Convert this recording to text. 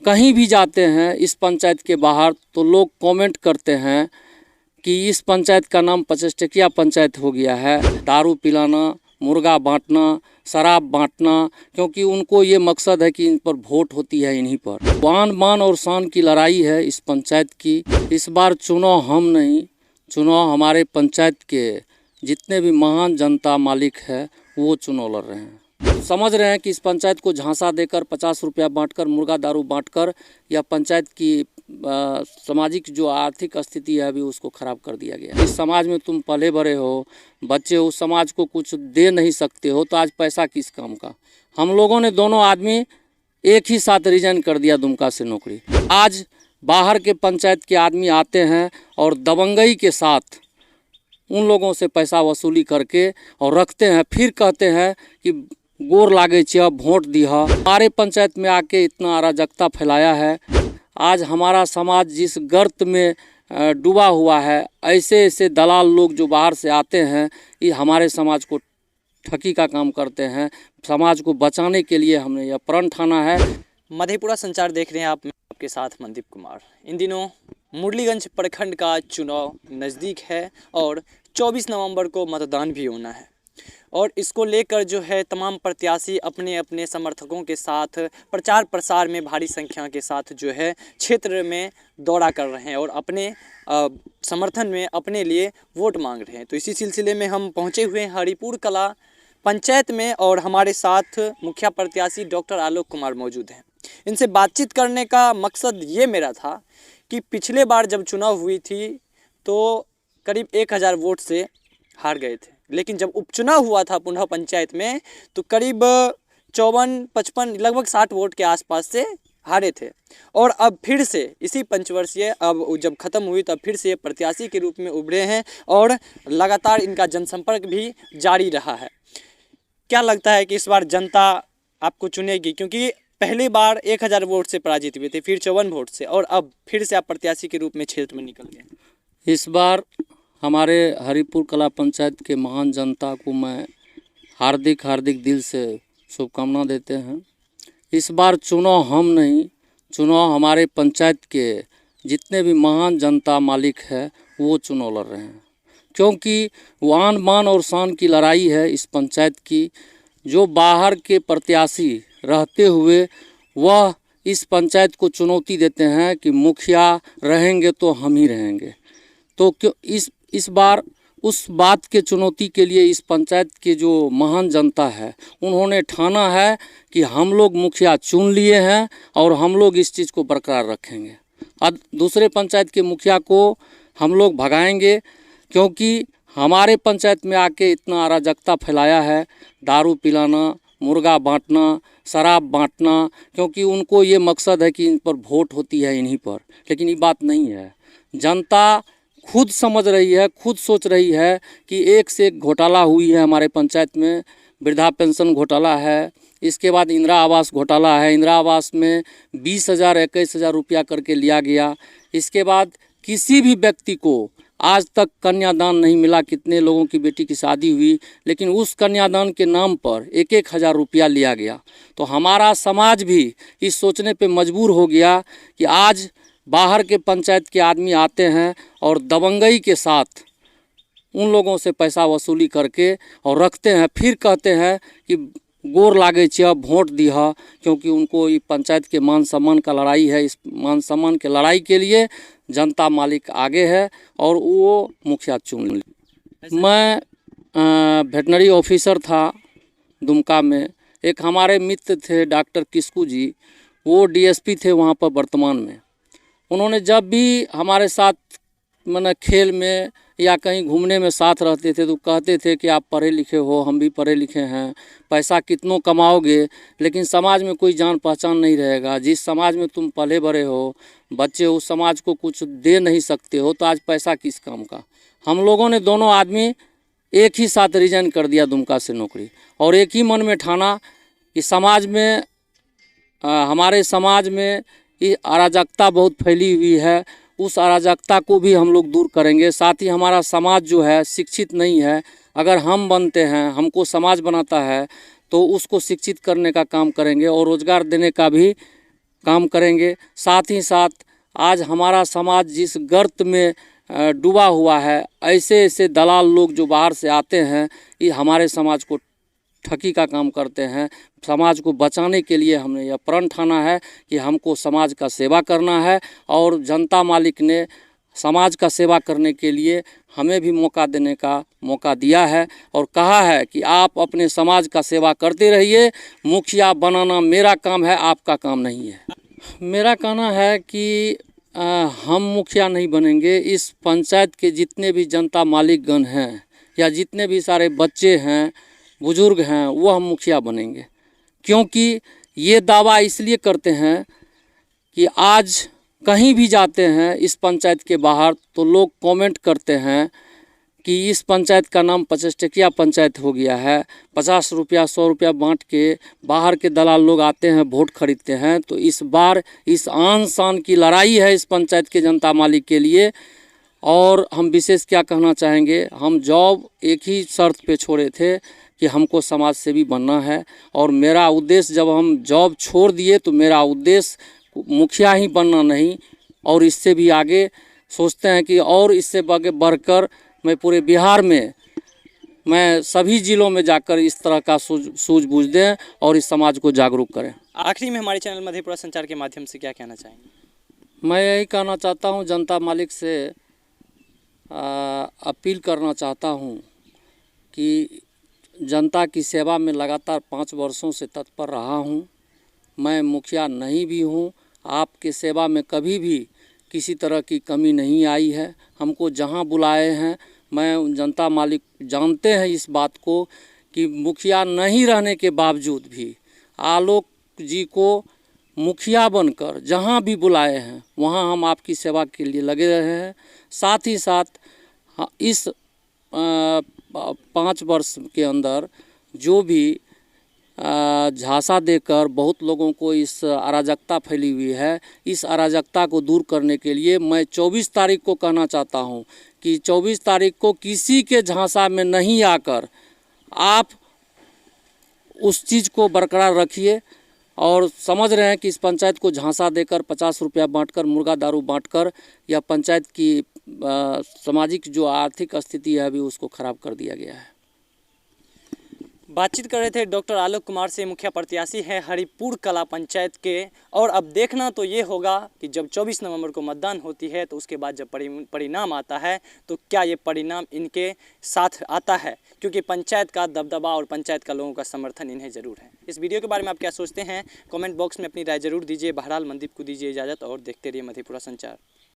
कहीं भी जाते हैं इस पंचायत के बाहर तो लोग कमेंट करते हैं कि इस पंचायत का नाम 25 टकिया पंचायत हो गया है। दारू पिलाना, मुर्गा बांटना, शराब बांटना, क्योंकि उनको ये मकसद है कि इन पर वोट होती है इन्हीं पर। आन बान और शान की लड़ाई है इस पंचायत की। इस बार चुनाव हम नहीं, चुनाव हमारे पंचायत के जितने भी महान जनता मालिक है वो चुनाव लड़ रहे हैं। समझ रहे हैं कि इस पंचायत को झांसा देकर 50 रुपया बांटकर, मुर्गा दारू बांटकर या पंचायत की सामाजिक जो आर्थिक स्थिति है अभी उसको ख़राब कर दिया गया। इस समाज में तुम पले बड़े हो, बच्चे उस समाज को कुछ दे नहीं सकते हो तो आज पैसा किस काम का। हम लोगों ने दोनों आदमी एक ही साथ रिजाइन कर दिया दुमका से नौकरी। आज बाहर के पंचायत के आदमी आते हैं और दबंगई के साथ उन लोगों से पैसा वसूली करके और रखते हैं, फिर कहते हैं कि गोर लागे छ वोट दिह। हमारे पंचायत में आके इतना अराजकता फैलाया है। आज हमारा समाज जिस गर्त में डूबा हुआ है, ऐसे ऐसे दलाल लोग जो बाहर से आते हैं ये हमारे समाज को ठगी का काम करते हैं। समाज को बचाने के लिए हमने यह प्रण ठाना है। मधेपुरा संचार देख रहे हैं आप, आपके साथ मनदीप कुमार। इन दिनों मुरलीगंज प्रखंड का चुनाव नज़दीक है और 24 नवंबर को मतदान भी होना है और इसको लेकर जो है तमाम प्रत्याशी अपने अपने समर्थकों के साथ प्रचार प्रसार में भारी संख्या के साथ जो है क्षेत्र में दौरा कर रहे हैं और अपने समर्थन में अपने लिए वोट मांग रहे हैं। तो इसी सिलसिले में हम पहुंचे हुए हैं हरिपुर कला पंचायत में और हमारे साथ मुखिया प्रत्याशी डॉक्टर आलोक कुमार मौजूद हैं। इनसे बातचीत करने का मकसद ये मेरा था कि पिछले बार जब चुनाव हुई थी तो करीब 1000 वोट से हार गए थे, लेकिन जब उपचुनाव हुआ था पुनः पंचायत में तो करीब 54-55 लगभग 60 वोट के आसपास से हारे थे। और अब फिर से इसी पंचवर्षीय अब जब ख़त्म हुई तब फिर से प्रत्याशी के रूप में उभरे हैं और लगातार इनका जनसंपर्क भी जारी रहा है। क्या लगता है कि इस बार जनता आपको चुनेगी? क्योंकि पहली बार 1000 वोट से पराजित हुए थे, फिर 54 वोट से, और अब फिर से आप प्रत्याशी के रूप में क्षेत्र में निकल गए। इस बार हमारे हरिपुर कला पंचायत के महान जनता को मैं हार्दिक दिल से शुभकामना देते हैं। इस बार चुनाव हम नहीं, चुनाव हमारे पंचायत के जितने भी महान जनता मालिक है वो चुनाव लड़ रहे हैं। क्योंकि आन बान और शान की लड़ाई है इस पंचायत की। जो बाहर के प्रत्याशी रहते हुए वह इस पंचायत को चुनौती देते हैं कि मुखिया रहेंगे तो हम ही रहेंगे। तो क्यों इस बार उस बात के चुनौती के लिए इस पंचायत के जो महान जनता है उन्होंने ठाना है कि हम लोग मुखिया चुन लिए हैं और हम लोग इस चीज़ को बरकरार रखेंगे। अब दूसरे पंचायत के मुखिया को हम लोग भगाएंगे, क्योंकि हमारे पंचायत में आके इतना अराजकता फैलाया है। दारू पिलाना, मुर्गा बांटना, शराब बांटना, क्योंकि उनको ये मकसद है कि इन पर वोट होती है इन्हीं पर, लेकिन ये बात नहीं है। जनता खुद समझ रही है, खुद सोच रही है कि एक से एक घोटाला हुई है हमारे पंचायत में। वृद्धा पेंशन घोटाला है, इसके बाद इंदिरा आवास घोटाला है। इंदिरा आवास में 20,000 21,000 रुपया करके लिया गया। इसके बाद किसी भी व्यक्ति को आज तक कन्यादान नहीं मिला। कितने लोगों की बेटी की शादी हुई लेकिन उस कन्यादान के नाम पर 1,000 रुपया लिया गया। तो हमारा समाज भी इस सोचने पे मजबूर हो गया कि आज बाहर के पंचायत के आदमी आते हैं और दबंगई के साथ उन लोगों से पैसा वसूली करके और रखते हैं, फिर कहते हैं कि गोर लागे छ वोट दिह। क्योंकि उनको ये पंचायत के मान सम्मान का लड़ाई है। इस मान सम्मान के लड़ाई के लिए जनता मालिक आगे है और वो मुखिया चुन ली। मैं वेटनरी ऑफिसर था दुमका में। एक हमारे मित्र थे डॉक्टर किस्कू जी, वो डीएसपी थे वहाँ पर वर्तमान में। उन्होंने जब भी हमारे साथ मैंने खेल में या कहीं घूमने में साथ रहते थे तो कहते थे कि आप पढ़े लिखे हो, हम भी पढ़े लिखे हैं, पैसा कितनों कमाओगे लेकिन समाज में कोई जान पहचान नहीं रहेगा। जिस समाज में तुम पले बड़े हो, बच्चे उस समाज को कुछ दे नहीं सकते हो तो आज पैसा किस काम का। हम लोगों ने दोनों आदमी एक ही साथ रिजाइन कर दिया दुमका से नौकरी और एक ही मन में ठाना कि समाज में हमारे समाज में ये अराजकता बहुत फैली हुई है, उस अराजकता को भी हम लोग दूर करेंगे। साथ ही हमारा समाज जो है शिक्षित नहीं है। अगर हम बनते हैं, हमको समाज बनाता है तो उसको शिक्षित करने का काम करेंगे और रोज़गार देने का भी काम करेंगे। साथ ही साथ आज हमारा समाज जिस गर्त में डूबा हुआ है, ऐसे ऐसे दलाल लोग जो बाहर से आते हैं, ये हमारे समाज को ठगी का काम करते हैं। समाज को बचाने के लिए हमने यह प्रण ठाना है कि हमको समाज का सेवा करना है, और जनता मालिक ने समाज का सेवा करने के लिए हमें भी मौका देने का मौका दिया है और कहा है कि आप अपने समाज का सेवा करते रहिए, मुखिया बनाना मेरा काम है, आपका काम नहीं है। मेरा कहना है कि हम मुखिया नहीं बनेंगे। इस पंचायत के जितने भी जनता मालिकगण हैं या जितने भी सारे बच्चे हैं, बुजुर्ग हैं, वो हम मुखिया बनेंगे। क्योंकि ये दावा इसलिए करते हैं कि आज कहीं भी जाते हैं इस पंचायत के बाहर तो लोग कमेंट करते हैं कि इस पंचायत का नाम 50 टकिया पंचायत हो गया है। 50 रुपया 100 रुपया बांट के बाहर के दलाल लोग आते हैं, वोट खरीदते हैं। तो इस बार इस आन शान की लड़ाई है इस पंचायत के जनता मालिक के लिए। और हम विशेष क्या कहना चाहेंगे, हम जॉब एक ही शर्त पे छोड़े थे कि हमको समाज सेवी बनना है। और मेरा उद्देश्य, जब हम जॉब छोड़ दिए तो मेरा उद्देश्य मुखिया ही बनना नहीं, और इससे भी आगे सोचते हैं कि और इससे आगे बढ़कर मैं पूरे बिहार में, मैं सभी ज़िलों में जाकर इस तरह का सूझबूझ दें और इस समाज को जागरूक करें। आखिरी में हमारे चैनल मधेपुरा संचार के माध्यम से क्या कहना चाहेंगे? मैं यही कहना चाहता हूँ, जनता मालिक से अपील करना चाहता हूँ कि जनता की सेवा में लगातार 5 वर्षों से तत्पर रहा हूँ। मैं मुखिया नहीं भी हूँ। आपके सेवा में कभी भी किसी तरह की कमी नहीं आई है। हमको जहाँ बुलाए हैं, मैं जनता मालिक जानते हैं इस बात को कि मुखिया नहीं रहने के बावजूद भी आलोक जी को मुखिया बनकर जहाँ भी बुलाए हैं वहाँ हम आपकी सेवा के लिए लगे रहे हैं। साथ ही साथ इस 5 वर्ष के अंदर जो भी झांसा देकर बहुत लोगों को इस अराजकता फैली हुई है, इस अराजकता को दूर करने के लिए मैं 24 तारीख को कहना चाहता हूं कि 24 तारीख को किसी के झांसा में नहीं आकर आप उस चीज़ को बरकरार रखिए। और समझ रहे हैं कि इस पंचायत को झांसा देकर 50 रुपया बांटकर, मुर्गा दारू बांटकर, या पंचायत की सामाजिक जो आर्थिक स्थिति है अभी उसको ख़राब कर दिया गया है। बातचीत कर रहे थे डॉक्टर आलोक कुमार से, मुखिया प्रत्याशी है हरिपुर कला पंचायत के। और अब देखना तो ये होगा कि जब 24 नवंबर को मतदान होती है तो उसके बाद जब परिणाम आता है तो क्या ये परिणाम इनके साथ आता है, क्योंकि पंचायत का दबदबा और पंचायत का लोगों का समर्थन इन्हें ज़रूर है। इस वीडियो के बारे में आप क्या सोचते हैं, कमेंट बॉक्स में अपनी राय ज़रूर दीजिए। बहरहाल मनदीप को दीजिए इजाज़त और देखते रहिए मधेपुरा संचार।